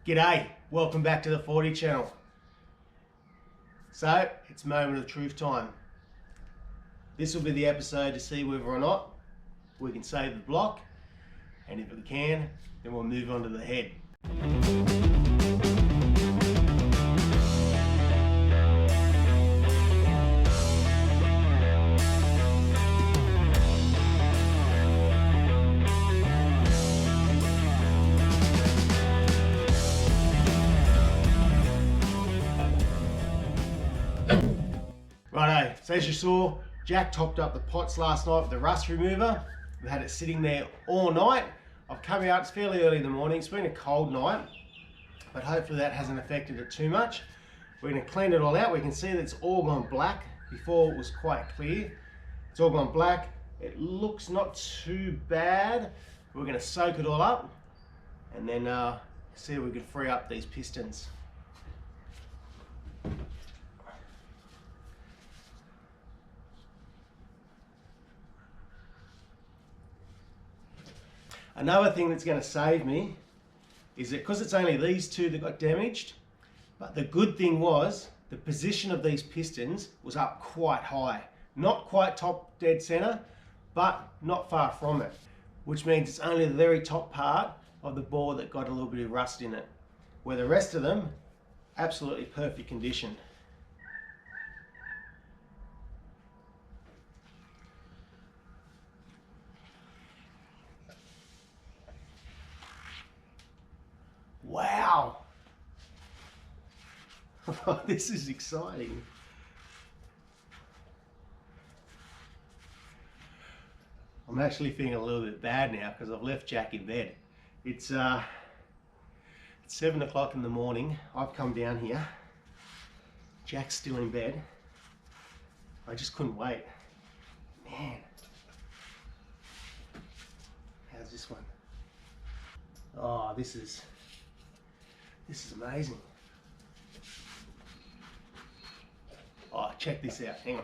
G'day, welcome back to the 40 channel. So, it's moment of truth time. This will be the episode to see whether or not we can save the block, and if we can, then we'll move on to the head. Righto, so as you saw, Jack topped up the pots last night with the rust remover. We had it sitting there all night. I've come out, it's fairly early in the morning, it's been a cold night, but hopefully that hasn't affected it too much. We're going to clean it all out. We can see that it's all gone black. Before it was quite clear. It's all gone black. It looks not too bad. We're going to soak it all up and then see if we can free up these pistons. Another thing that's going to save me is that because it's only these two that got damaged, but the good thing was the position of these pistons was up quite high. Not quite top dead center, but not far from it, which means it's only the very top part of the bore that got a little bit of rust in it, where the rest of them, absolutely perfect condition. Wow! This is exciting. I'm actually feeling a little bit bad now because I've left Jack in bed. It's 7 o'clock in the morning. I've come down here. Jack's still in bed. I just couldn't wait. Man. How's this one? Oh, this is amazing. Oh, check this out, hang on.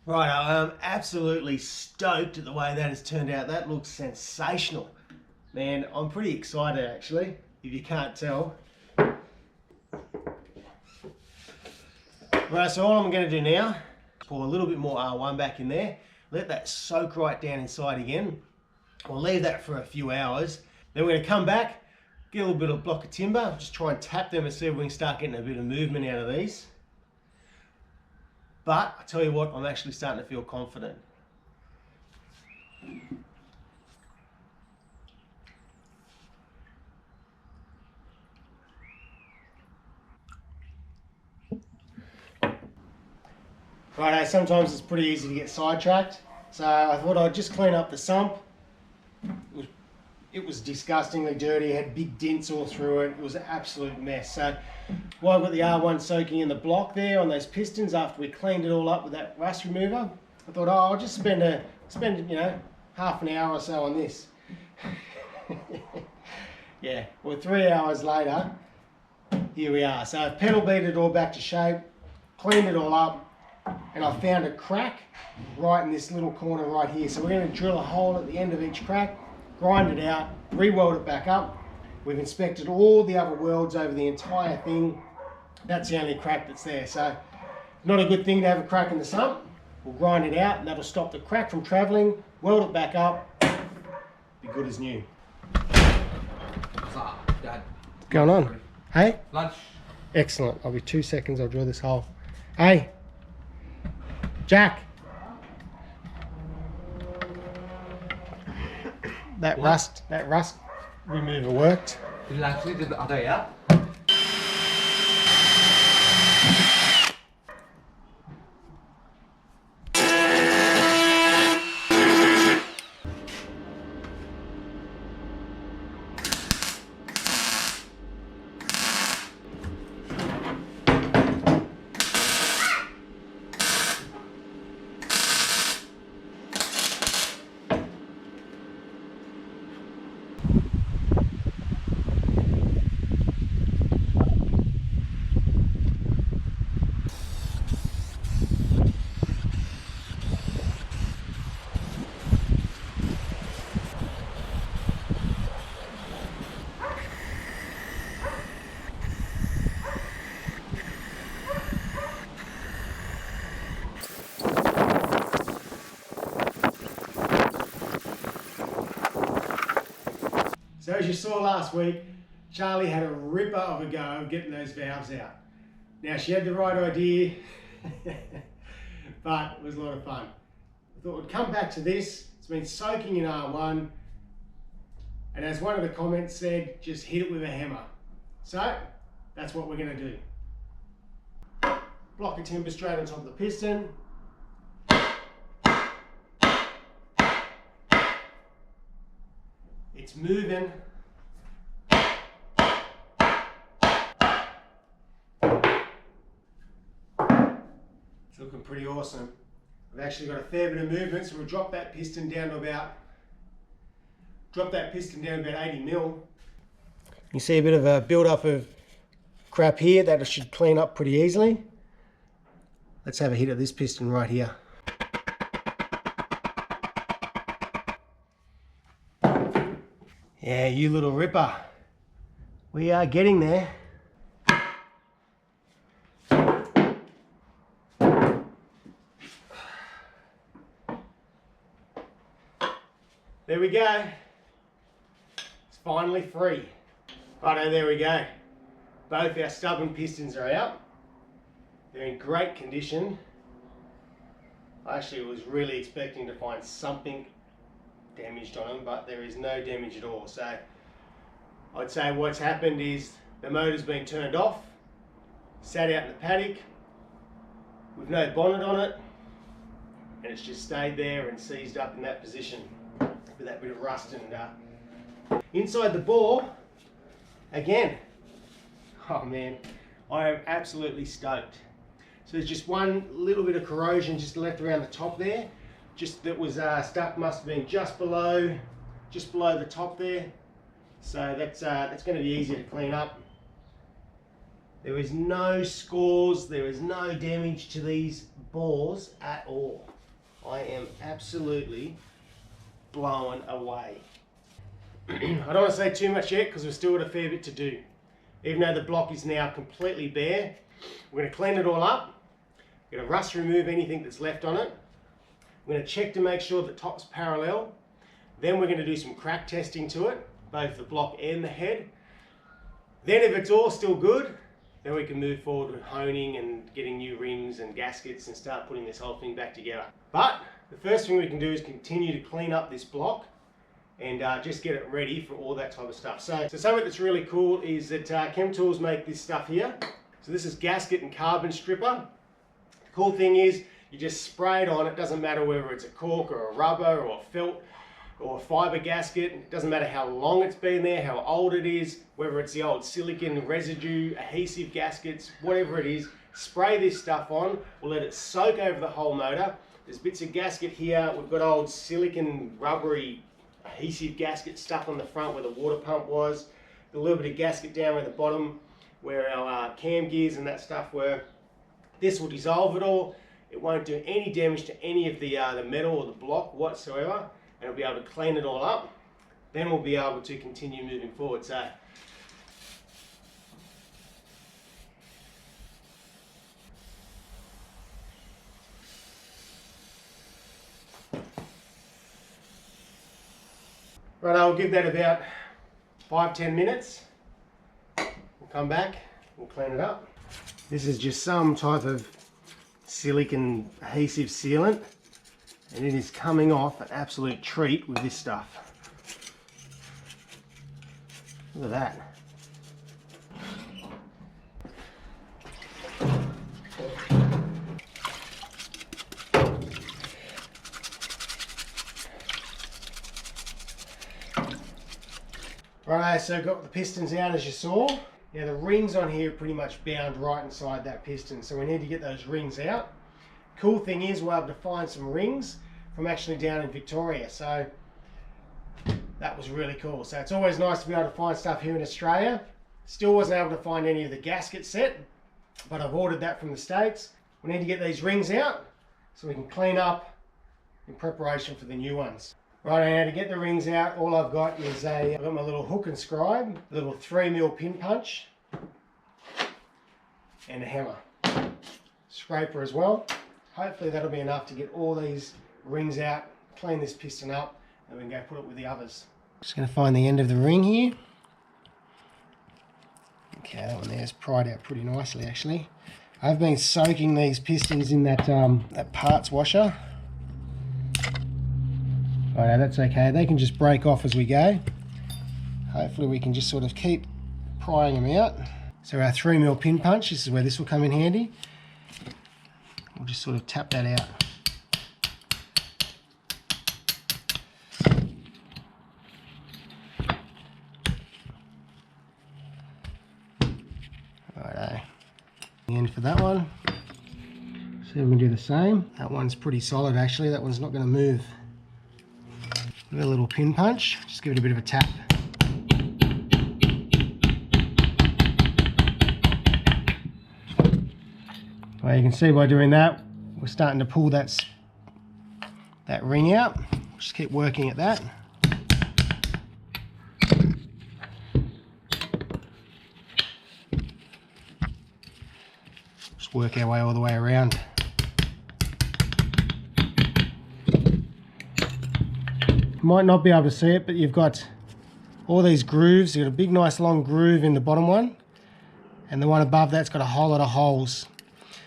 Right, I'm absolutely stoked at the way that has turned out. That looks sensational. Man, I'm pretty excited actually, if you can't tell. Right, so all I'm going to do now, pour a little bit more R1 back in there, let that soak right down inside again. We'll leave that for a few hours. Then we're going to come back, get a little bit of block of timber, just try and tap them and see if we can start getting a bit of movement out of these. But I tell you what, I'm actually starting to feel confident. Righto, sometimes it's pretty easy to get sidetracked, so I thought I'd just clean up the sump. It was disgustingly dirty, it had big dents all through it, it was an absolute mess. So while I've got the R1 soaking in the block there on those pistons after we cleaned it all up with that rust remover, I thought, oh, I'll just spend you know, half an hour or so on this. Yeah, well 3 hours later, here we are. So I've pedal beat it all back to shape, cleaned it all up, and I found a crack right in this little corner right here. So we're going to drill a hole at the end of each crack, grind it out, re-weld it back up. We've inspected all the other welds over the entire thing. That's the only crack that's there. So not a good thing to have a crack in the sump. We'll grind it out and that'll stop the crack from travelling, weld it back up, be good as new. What's up, Dad? What's going on? Hey? Lunch. Excellent. I'll be 2 seconds, I'll drill this hole. Hey? Jack? That rust remover worked. Did it actually? Are they up? So as you saw last week, Charlie had a ripper of a go of getting those valves out. Now she had the right idea, but it was a lot of fun. I thought we'd come back to this. It's been soaking in R1, and as one of the comments said, just hit it with a hammer. So that's what we're going to do. Block of timber straight on top of the piston. It's moving. It's looking pretty awesome. I've actually got a fair bit of movement, so we'll drop that piston down to about 80 mil. You see a bit of a build-up of crap here that should clean up pretty easily. Let's have a hit at this piston right here. Yeah, you little ripper. We are getting there. There we go. It's finally free. Righto, there we go. Both our stubborn pistons are out. They're in great condition. I actually was really expecting to find something damaged on them, but there is no damage at all. So I'd say what's happened is the motor's been turned off, sat out in the paddock with no bonnet on it, and it's just stayed there and seized up in that position with that bit of rust. And inside the bore, again, oh man, I am absolutely stoked. So there's just one little bit of corrosion just left around the top there, just that was stuck, must have been just below the top there. So that's going to be easy to clean up. There is no scores, there is no damage to these bores at all. I am absolutely blown away. I don't want to say too much yet because we've still got a fair bit to do. Even though the block is now completely bare, we're going to clean it all up. We're going to rust remove anything that's left on it. We're going to check to make sure the top's parallel. Then we're going to do some crack testing to it, both the block and the head. Then if it's all still good, then we can move forward with honing and getting new rings and gaskets and start putting this whole thing back together. But the first thing we can do is continue to clean up this block and just get it ready for all that type of stuff. So something that's really cool is that Chem Tools make this stuff here. So this is gasket and carbon stripper. The cool thing is you just spray it on. It doesn't matter whether it's a cork or a rubber or a felt or a fiber gasket. It doesn't matter how long it's been there, how old it is, whether it's the old silicon residue, adhesive gaskets, whatever it is. Spray this stuff on. We'll let it soak over the whole motor. There's bits of gasket here. We've got old silicon rubbery adhesive gasket stuck on the front where the water pump was. A little bit of gasket down at the bottom where our cam gears and that stuff were. This will dissolve it all. It won't do any damage to any of the metal or the block whatsoever, and we'll be able to clean it all up. Then we'll be able to continue moving forward. So right, I'll give that about 5-10 minutes. We'll come back, we'll clean it up. This is just some type of silicon adhesive sealant, and it is coming off an absolute treat with this stuff. Look at that. Right, so I've got the pistons out as you saw. Now the rings on here are pretty much bound right inside that piston, so we need to get those rings out. Cool thing is we're able to find some rings from actually down in Victoria, so that was really cool. So it's always nice to be able to find stuff here in Australia. Still wasn't able to find any of the gasket set, but I've ordered that from the States. We need to get these rings out so we can clean up in preparation for the new ones. Right, now to get the rings out, all I've got is I've got my little hook and scribe, a little 3mm pin punch, and a hammer. Scraper as well. Hopefully that'll be enough to get all these rings out, clean this piston up, and we can go put it with the others. Just going to find the end of the ring here. Okay, that one there is pried out pretty nicely actually. I've been soaking these pistons in that that parts washer. Right, that's okay. They can just break off as we go. Hopefully we can just sort of keep prying them out. So our 3mm pin punch, this is where this will come in handy. We'll just sort of tap that out. Righto. The end for that one. See if we can do the same. That one's pretty solid actually. That one's not going to move. Give it a little pin punch. Just give it a bit of a tap. Well, you can see by doing that, we're starting to pull that ring out. Just keep working at that. Just work our way all the way around. You might not be able to see it, but you've got all these grooves. You've got a big nice long groove in the bottom one, and the one above that's got a whole lot of holes.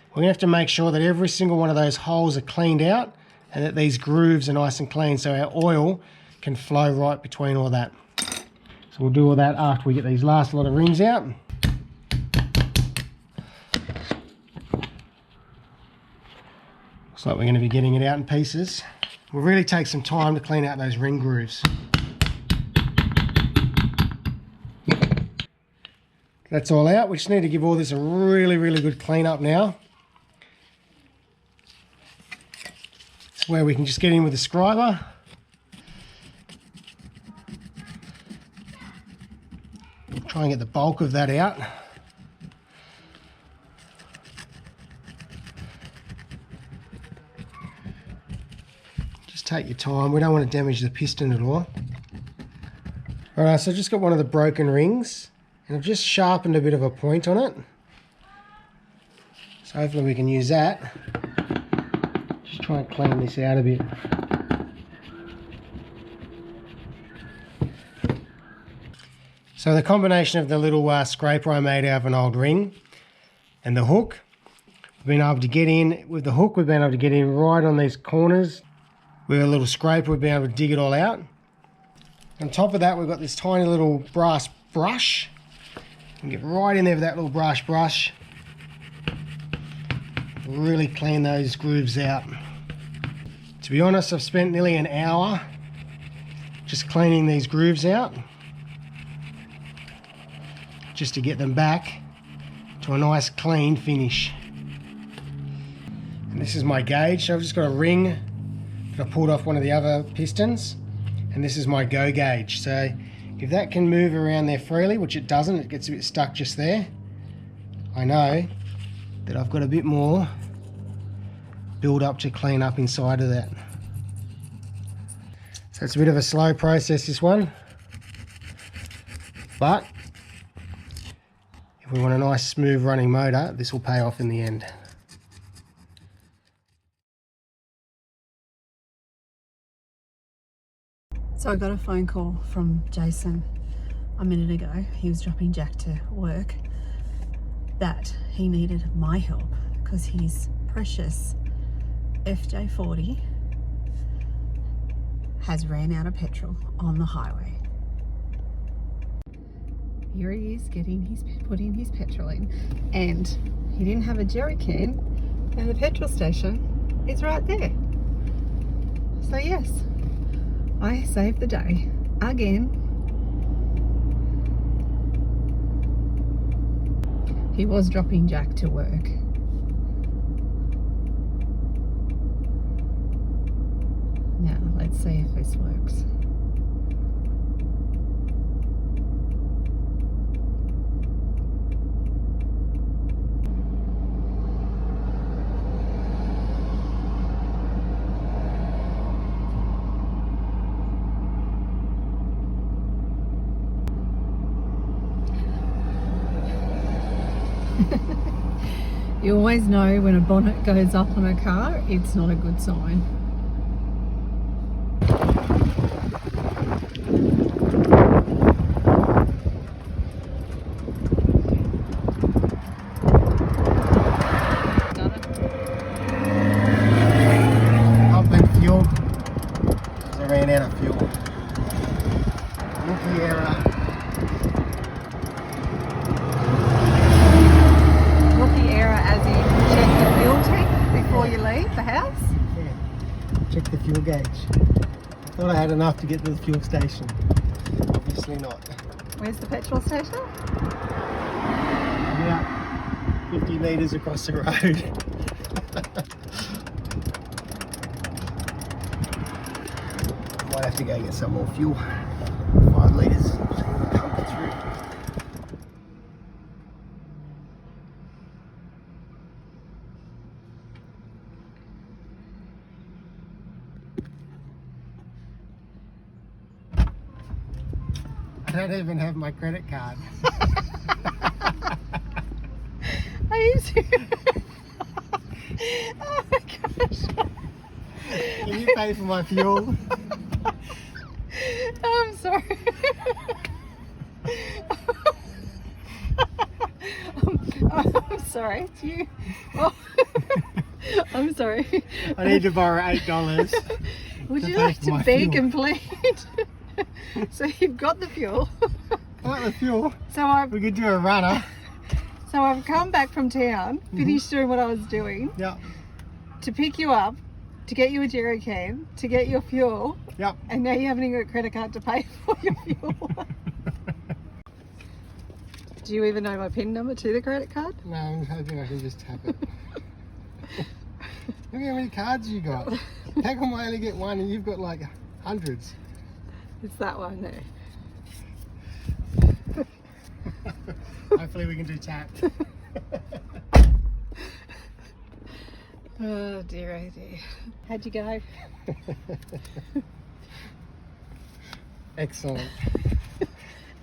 We're going to have to make sure that every single one of those holes are cleaned out and that these grooves are nice and clean so our oil can flow right between all that. So we'll do all that after we get these last lot of rings out. Looks like we're going to be getting it out in pieces. Will really take some time to clean out those ring grooves. That's all out. We just need to give all this a really, really good clean up now. It's where we can just get in with the scriber. Try and get the bulk of that out. Take your time, we don't want to damage the piston at all. Alright, so I've just got one of the broken rings and I've just sharpened a bit of a point on it. So hopefully we can use that. Just try and clean this out a bit. So the combination of the little scraper I made out of an old ring and the hook, we've been able to get in, with the hook we've been able to get in right on these corners. With a little scraper, we've been able to dig it all out. On top of that, we've got this tiny little brass brush. You can get right in there with that little brass brush. Really clean those grooves out. To be honest, I've spent nearly an hour just cleaning these grooves out, just to get them back to a nice clean finish. And this is my gauge. So I've just got a ring I pulled off one of the other pistons, and this is my go gauge. So if that can move around there freely, which it doesn't, it gets a bit stuck just there, I know that I've got a bit more build up to clean up inside of that. So it's a bit of a slow process, this one, but if we want a nice smooth running motor, this will pay off in the end. So I got a phone call from Jason a minute ago. He was dropping Jack to work, that he needed my help because his precious FJ40 has ran out of petrol on the highway. Here he is putting his petrol in, and he didn't have a jerry can, and the petrol station is right there. So yes, I saved the day again. He was dropping Jack to work. Now let's see if this works. You always know when a bonnet goes up on a car, it's not a good sign. check the fuel gauge. I thought I had enough to get to the fuel station. Obviously not. Where's the petrol station? About 50 metres across the road. Might have to go get some more fuel. 5 litres. Coming through. I don't even have my credit card. Are you serious? Oh my gosh. Can you pay for my fuel? I'm sorry. I'm sorry. Do you? Oh. I'm sorry. I need to borrow $8. Would to you pay like for to my beg fuel. and plead? So you've got the fuel. Not the fuel. So We could do a runner. I've come back from town, finished doing what I was doing, Yep. to pick you up, to get you a jerry can, to get your fuel, Yep. and now you haven't even got a credit card to pay for your fuel. Do you even know my PIN number to the credit card? No, I'm hoping I can just tap it. Look how many cards you got. How come I only get one and you've got like hundreds? It's that one there. Hopefully we can do tap. Oh dear, oh dear. How'd you go? Excellent.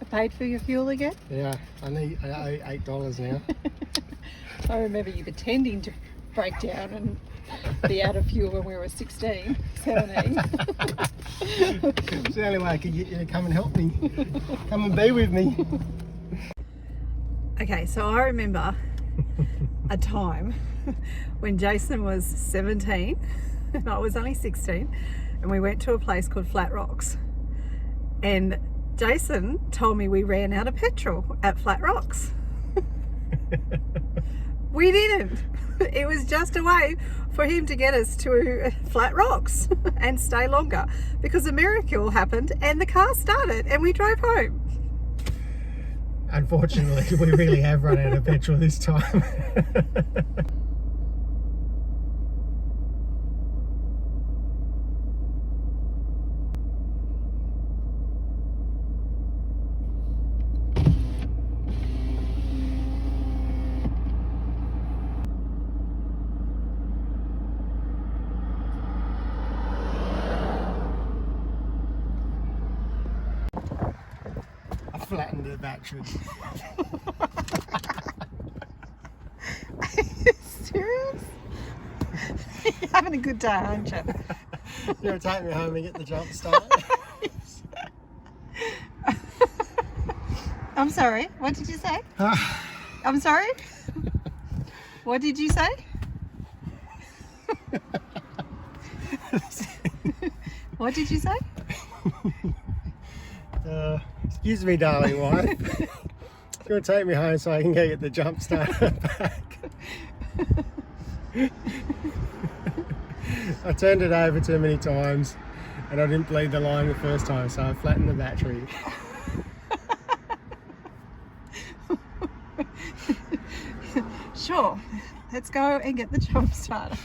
I paid for your fuel again? Yeah, I owe $8 now. I remember you pretending to break down and be out of fuel when we were 16, 17. It's the only way I could get you to come and help me. Come and be with me. Okay, so I remember a time when Jason was 17 and I was only 16, and we went to a place called Flat Rocks, and Jason told me we ran out of petrol at Flat Rocks. We didn't. It was just a way for him to get us to Flat Rocks and stay longer, because a miracle happened and the car started and we drove home. Unfortunately, we really have run out of petrol this time. I flattened the battery. Are you serious? You're having a good day, aren't you? You want to take me home and get the jump start? I'm sorry, what did you say? I'm sorry? What did you say? What did you say? Excuse me, darling wife. You want to take me home so I can go get the jump starter back? I turned it over too many times and I didn't bleed the line the first time, so I flattened the battery. Sure, let's go and get the jump starter.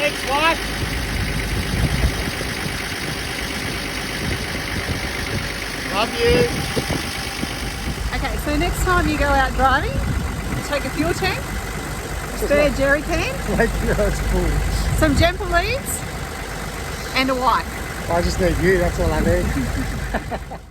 Thanks, wife. Love you. Okay, so next time you go out driving, take a fuel tank, spare jerry can, Make sure it's full. some jumper leads, and a wipe. I just need you, that's all I need.